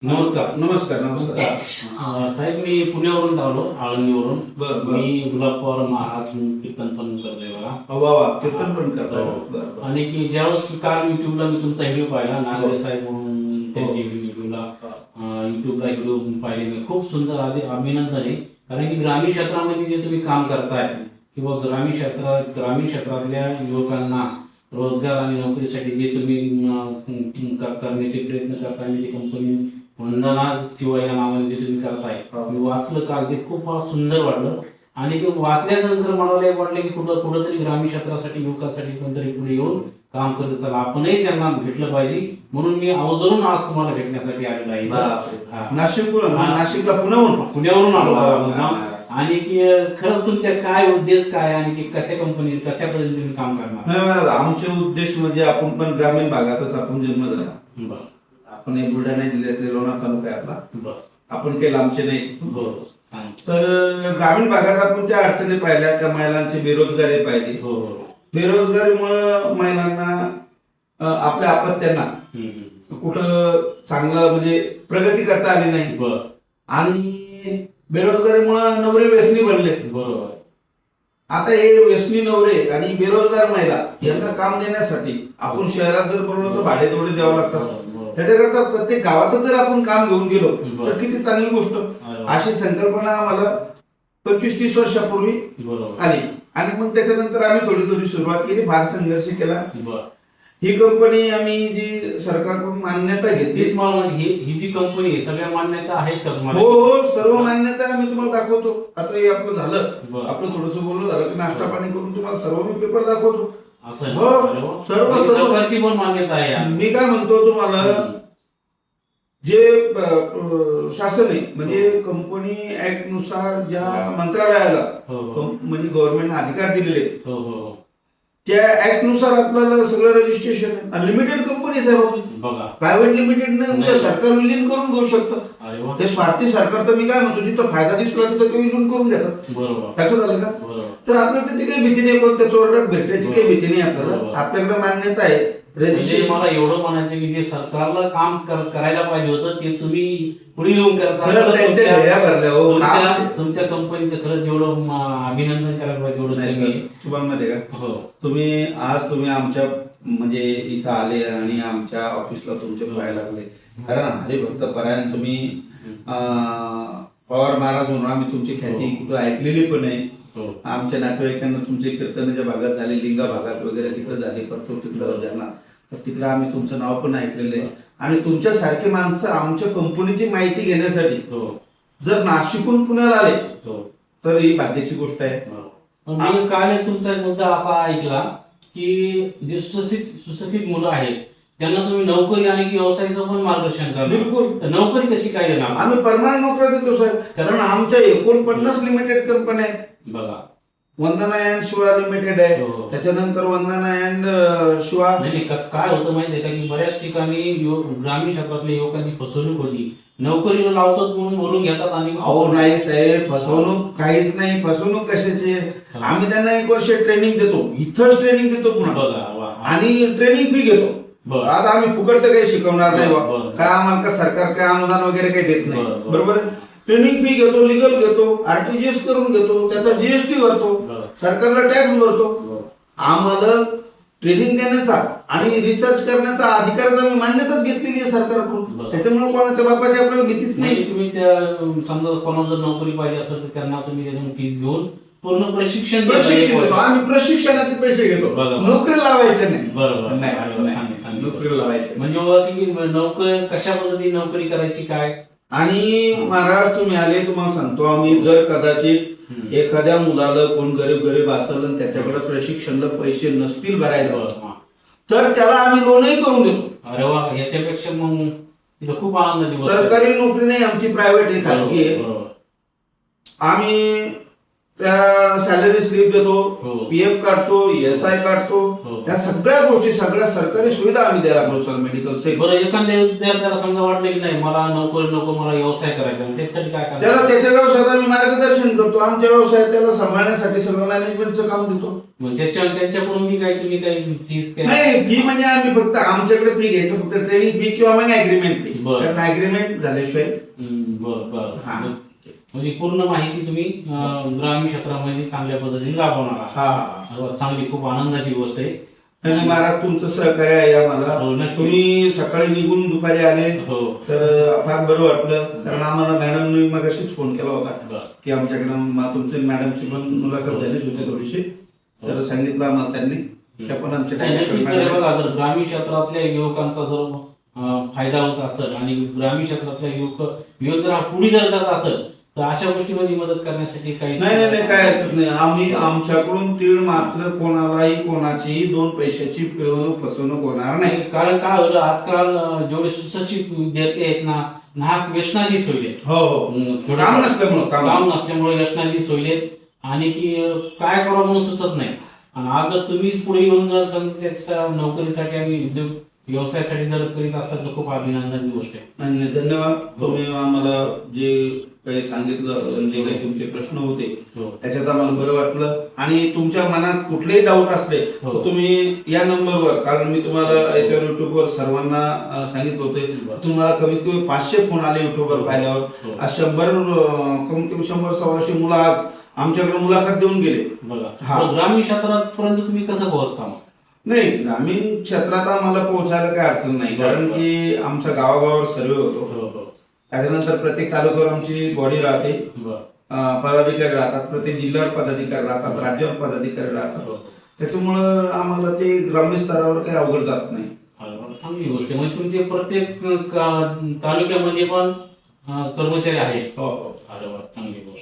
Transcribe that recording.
नमस्कार. नमस्कार नमस्कार. साहेब मी पुण्यावरून आलो, आळंदीवरून. बर बर. मी गुलाब पवार महाराज कीर्तन पण करतोय बघा. वा वा, कीर्तन पण करता. हो. बर बर. आणि की ज्यावेळेस काल युट्यूबला मी तुमचा व्हिडिओ पाहिला, नागरे साहेब म्हणून त्यांची युट्यूबला व्हिडिओ पाहिले मी. खूप सुंदर, आधी अभिनंदन आहे. कारण की ग्रामीण क्षेत्रामध्ये जे तुम्ही काम करताय किंवा ग्रामीण क्षेत्रातल्या युवकांना रोजगार आणि नोकरीसाठी जे तुम्ही करण्याचे प्रयत्न करताय, ती कंपनी वंदना शिवाय या नावाने जे तुम्ही करताय, मी वाचलं काल, ते खूप सुंदर वाटलं. आणि ते वाचल्यानंतर मला एक वाटलं की कुठंतरी ग्रामीण क्षेत्रासाठी, युवकांसाठी कोणतरी पुढे येऊन काम करत चला, आपणही त्यांना भेटलं पाहिजे. म्हणून मी आवर्जून आज तुम्हाला भेटण्यासाठी आलेलो आहे. नाशिकला पुण्यावरून आलो. आणि की खरंच तुमच्या काय उद्देश काय, आणि की कशा कंपनीत कशा पद्धतीने तुम्ही काम करणार? नाही महाराज, आमचे उद्देश म्हणजे आपण पण ग्रामीण भागातच आपण जन्म झाला. बरं. आपण हे बुलढाणा जिल्ह्यातले लोणार तालुका आहे आपला. बरं. आपण काही लांबचे नाही. बरोबर. तर ग्रामीण भागात आपण त्या अडचणी पाहिल्या, त्या महिलांची बेरोजगारी पाहिली. हो. बेरोजगारीमुळे महिलांना आपल्या अपत्यांना कुठं चांगलं म्हणजे प्रगती करता आली नाही. बरं. आणि बेरोजगारीमुळे नवरे व्यसनी बनले. बरोबर. आता हे व्यसनी नवरे आणि बेरोजगार महिला यांना काम देण्यासाठी आपण शहरात जर बोललो तर भाडे तोडे द्यावं लागतात. त्याच्याकरता प्रत्येक गावातच जर आपण काम घेऊन गेलो तर किती चांगली गोष्ट. अशी संकल्पना आम्हाला 25-30 वर्षापूर्वी आली. आणि मग त्याच्यानंतर आम्ही थोडी सुरुवात केली, फार संघर्ष केला. ही कंपनी आम्ही जी सरकारकडून मान्यता घेतली. ही जी कंपनी आहे, सगळ्या मान्यता आहेत का तुम्हाला? हो, सर्व मान्यता आम्ही तुम्हाला दाखवतो. आता हे आपलं झालं, आपलं थोडंसं बोलणं झालं की नाश्ता पाणी करून तुम्हाला सर्व मी पेपर दाखवतो. सर्व सरकारची पण मान्यता आहे. मी काय म्हणतो तुम्हाला, जे शासन आहे म्हणजे कंपनी ऍक्ट नुसार ज्या मंत्रालयाला म्हणजे गव्हर्नमेंटने अधिकार दिलेले, त्या ऍक्ट नुसार आपल्याला सगळं रजिस्ट्रेशन आहे. अनलिमिटेड कंपनी आहे बघा, प्रायव्हेट लिमिटेड नाही, सरकार विलीन करून घेऊ शकतं. ते स्वार्थी सरकार, तर मी काय म्हणतो, जिथं फायदा दिसला तिथं ते विलीन करून घेतात. लक्षात झालं का? तर आपल्याला त्याची काही भीती नाही, पण त्या चोरट्यात भेटण्याची काही भीती नाही आपल्याला. आपल्याकडे मान्यता आहे. मला एवढं म्हणायचं की जे सरकारला काम करायला पाहिजे होतं ते तुम्ही पुढे येऊन करता. तुमच्या कंपनीचं खरंच जेवढं अभिनंदन करायला पाहिजे तेवढं तुम्हाला माहिती आहे का? तुम्ही आमच्या म्हणजे इथं आले आणि आमच्या ऑफिसला तुमचे पाहायला लागले. कारण हरिभक्त परायण तुम्ही पवार महाराज म्हणून आम्ही तुमची ख्याती कुठं ऐकलेली पण आहे. आमच्या नातेवाईकांना तुमचे कीर्तनाच्या भागात झाले, लिंगा भागात वगैरे तिकडे झाले, परतो तिकडं जाणार, तर तिकडे आम्ही तुमचं नाव पण ऐकलेलं आहे. आणि तुमच्यासारखे माणसं आमच्या कंपनीची माहिती घेण्यासाठी जर नाशिकहून पुण्याला आले तर ही भाग्याची गोष्ट आहे. मी काल तुमचा मुद्दा असा ऐकला की जे सुशिक्षित मुलं आहेत त्यांना तुम्ही नोकरी आणि व्यवसायाचं पण मार्गदर्शन करा. बिलकुल. नोकरी कशी काय देणार? आम्ही परमनंट नोकऱ्या देतो साहेब. कारण आमच्या 49 लिमिटेड कंपन्या आहेत बघा. वंदना अँड शिवा लिमिटेड आहे, त्याच्यानंतर वंदना अँड शिवा. नाही, कसं काय होतं माहितीये का की बऱ्याच ठिकाणी ग्रामीण क्षेत्रातल्या युवकांची फसवणूक होती. नोकरीला लावतात म्हणून बोलून घेतात आणि नाही साहेब, फसवणूक काहीच नाही. फसवणूक कशाची? आम्ही त्यांना 1 वर्ष ट्रेनिंग देतो, इथंच ट्रेनिंग देतो पुन्हा, आणि ट्रेनिंग फी घेतो. आता आम्ही फुकट तर काही शिकवणार नाही का, आम्हाला का सरकार काय अनुदान वगैरे काही देत नाही. बरोबर. ट्रेनिंग फी घेतो, लिगल घेतो, आरटीजीएस करून घेतो, त्याचा जीएसटी भरतो, सरकारला टॅक्स भरतो. आम्हाला ट्रेनिंग देण्याचा आणि रिसर्च करण्याचा अधिकाराची आम्ही मान्यताच घेतलेली आहे सरकारकडून. त्याच्यामुळे कोणाच्या बापाची आपल्याला भीतीच नाही. तुम्ही त्या समजा कोणाला जर नोकरी पाहिजे असेल तर त्यांना तुम्ही त्यातून फीस घेऊन पूर्ण प्रशिक्षण देतो. आम्ही प्रशिक्षणाचे पैसे घेतो, नोकरी लावायचे नाही. बरोबर. नोकरी लावायचे म्हणजे नोकरी कशा पद्धतीने नोकरी करायची काय. आणि महाराज तुम्ही आले, तुम्हाला सांगतो आम्ही, जर कदाचित एखाद्या मुलाला कोण गरीब असेल आणि त्याच्याकडे प्रशिक्षणाला पैसे नसतील भरायला, तर त्याला आम्ही लोनही करून देतो. अरे वा, याच्यापेक्षा मग खूप आनंदाची. सरकारी नोकरी नाही आमची, प्रायव्हेट आहे, खाजगी आहे. आम्ही त्या सॅलरी स्लिप देतो, पीएफ काढतो, ESI काढतो, त्या सगळ्या गोष्टी, सगळ्या सरकारी सुविधा आम्ही द्यायला लागलो सर. Medical sector. बरं, एखाद्या विद्यार्थ्याला समजा वाटलं की नाही मला नोकरी नको, मला व्यवसाय करायचा, त्याच्यासाठी काय करायचं? त्याला त्याच्या व्यवसायात आम्ही मार्गदर्शन करतो. आमच्या व्यवसायात त्याला सांभाळण्यासाठी सगळं मॅनेजमेंटचं काम देतो. मग त्यांच्याकडून मी काय, तुम्ही काही फीस काय? नाही, फी म्हणजे आम्ही फक्त आमच्याकडे फी घ्यायचं, फक्त ट्रेनिंग फी किंवा मग अग्रीमेंट फी. बरं. कारण अग्रीमेंट झाल्याशिवाय बरं बरं. हा. म्हणजे पूर्ण माहिती तुम्ही ग्रामीण क्षेत्रामध्ये चांगल्या पद्धतीने राबवणार आहात. हा. अरे वा, चांगली, खूप आनंदाची गोष्ट आहे. आणि महाराज तुमचं सहकार्य आहे हो, आम्हाला. नक्की. तुम्ही सकाळी निघून दुपारी आले हो. तर फार बरं वाटलं. कारण आम्हाला मॅडमने मगाशीच फोन केला होता बरं. की आमच्याकडं तुमच्या मॅडमची पण मुलाखत झालीच होती थोडीशी, तर सांगितलं आम्हाला त्यांनी त्या पण आमच्या नाही, नक्कीच. जर बघा, जर ग्रामीण क्षेत्रातल्या युवकांचा जर फायदा होत असेल आणि ग्रामीण क्षेत्रातल्या युवक जर पुढे जर जात असेल तर अशा गोष्टीमध्ये मदत करण्यासाठी काही नाही काय हरकत नाही. आम्ही आमच्याकडून तीळ मात्र कोणालाही कोणाची 2 पैशाची पिळवणूक फसवणूक होणार नाही. कारण काय होतं, आजकाल जेवढे सुशिक्षित विद्यार्थी आहेत ना, नाहक व्यसनाधीश होईल. हो, काम नसल्यामुळे व्यसनाधीश होईल आणि की काय करावं म्हणून सुचत नाही. आणि आज जर तुम्हीच पुढे येऊन जर त्याच्या नोकरीसाठी आणि उद्योग व्यवसायासाठी जर करीत असाल तर खूप अभिनंदनाची गोष्ट आहे. नाही, धन्यवाद. तुम्ही आम्हाला जे काही सांगितलं, जे काही तुमचे प्रश्न होते त्याच्यात आम्हाला बरं वाटलं. आणि तुमच्या मनात कुठलेही डाऊट असले तर तुम्ही या नंबरवर, कारण मी तुम्हाला याच्यावर युट्यूबवर सर्वांना सांगितलं होते, तुम्हाला कमीत कमी 500 फोन आले युट्यूबवर पाहिल्यावर. आज 100 कमीत कमी 100-125 मुलं आज आमच्याकडे मुलाखत देऊन गेले. बघा, ग्रामीण क्षेत्रापर्यंत तुम्ही कसं पोहोचता? नाही, ग्रामीण क्षेत्रात आम्हाला पोहोचायला काही अडचण नाही, कारण की आमच्या गावागावावर सर्वे होतो. त्याच्यानंतर प्रत्येक तालुक्यावर आमची बॉडी राहते, पदाधिकारी राहतात, प्रत्येक जिल्ह्यावर पदाधिकारी राहतात, राज्यावर पदाधिकारी राहतात. त्याच्यामुळं आम्हाला ते ग्रामीण स्तरावर काही अवघड जात नाही. चांगली गोष्ट आहे. म्हणजे तुमचे प्रत्येक तालुक्यामध्ये पण कर्मचारी आहेत. हो. अरे वा, चांगली गोष्ट.